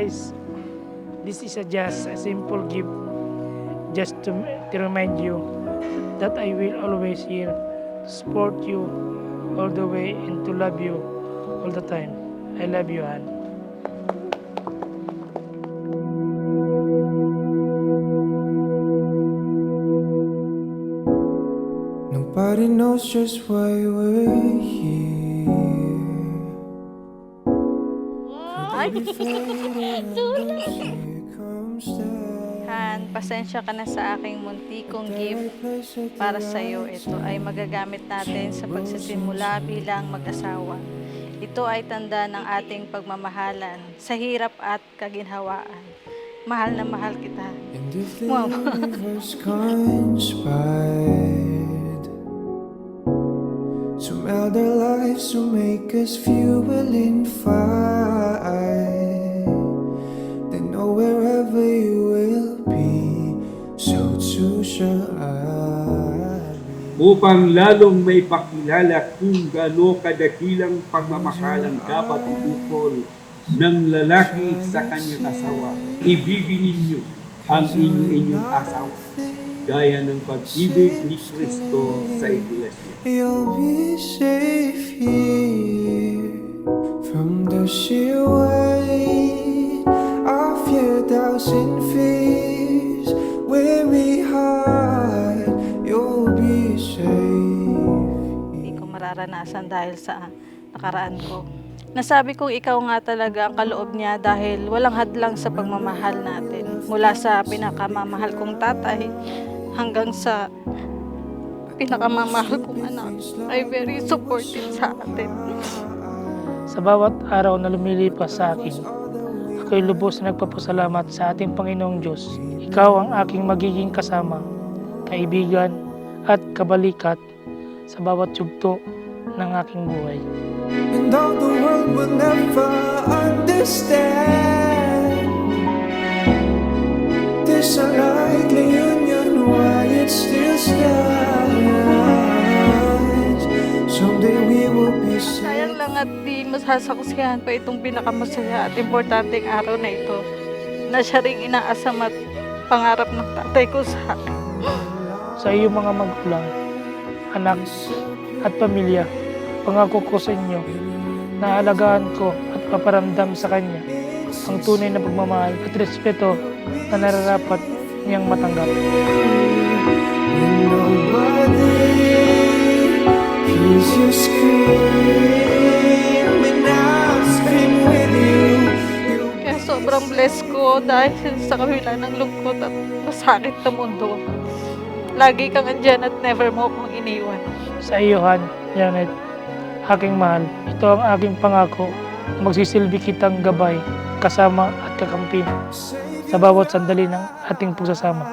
guys, this is just a simple gift just to remind you that I will always here to support you all the way and to love you all the time. I love you, Han. Nobody knows just why we're here. Han, pasensya ka na sa aking muntikong gift para sa iyo. Ito ay magagamit natin sa pagsisimula bilang mag-asawa. Ito ay tanda ng ating pagmamahalan sa hirap at kaginhawaan. Mahal na mahal kita. And if the Wow. universe conspired to meld our lives to make us fuel and fire, then know wherever you will be, so too shall I. Upang lalong may pakilala kung gaano kadakilang pagmamahalang dapat iukol ng lalaki sa kanyang asawa. Ibibigin niyo ang inyong asawa gaya ng pag-ibig ni Kristo sa Iglesia. You'll be safe here from the sheer weight of your doubts and fears. Weary heart, you'll be safe. Hindi ko mararanasan dahil sa nakaraan ko. Nasabi kong ikaw nga talaga ang kaloob niya dahil walang hadlang sa pagmamahal natin. Mula sa pinakamamahal kong tatay hanggang sa pinakamamahal kong anak ay very supportive sa atin. Sa bawat araw na lumilipas sa akin, ako'y lubos na nagpapasalamat sa ating Panginoong Diyos. Ikaw ang aking magiging kasama, kaibigan at kabalikat sa bawat yugto ng aking buhay. And all the world will never understand this unlikely union, why it still stands. Someday we will be Sayang lang at di masasaksihan pa itong pinakamasaya at importanteng araw na ito na siya ring inaasam at pangarap ng tatay ko sa akin. Sa iyong mga magulang, anak at pamilya, pangako ko sa inyo na alagaan ko at paparamdam sa kanya ang tunay na pagmamahal at respeto na nararapat niyang matanggap. when nobody hears you scream, and I'll scream with you. Kaya sobrang blessed ko dahil sa kabila ng lungkot at masakit na mundo. Lagi kang andyan at never mo akong iniwan. Sa iyo, Han, Janet, aking mahal, ito ang aking pangako na magsisilbi kitang gabay, kasama at kakampi sa bawat sandali ng ating pagsasama.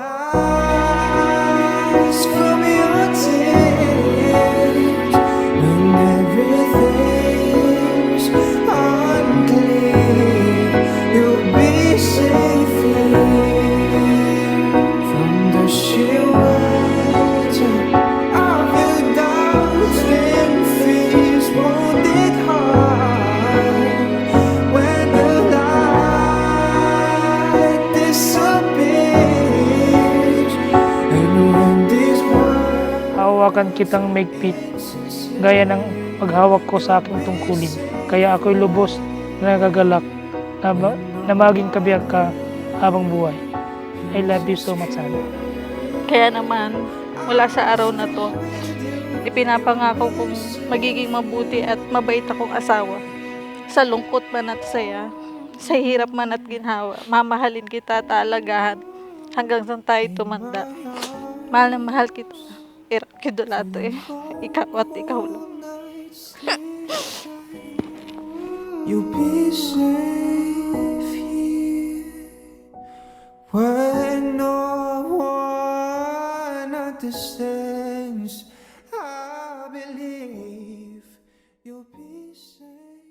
Eyes from your tears when everything's unclear. You'll be safe here from the sheer weight of your doubts and fears. Wounded heart when the light disappears, and when these words Hawakan kitang maigpit, gaya ng paghawak ko sa aking tungkulin. Kaya ako'y lubos na nagagalak na maging kabiyak ka habang buhay. I love you so much, Han. Kaya naman, mula sa araw na to, ipinapangako kong magiging mabuti at mabait akong asawa. Sa lungkot man at saya, sa hirap man at ginhawa, mamahalin kita at aalagaan hanggang saan tayo tumanda. Mahal na mahal kita. Kidulato ikaw at ikaw lang. you'll be safe here when no one understands. I believe you'll be safe.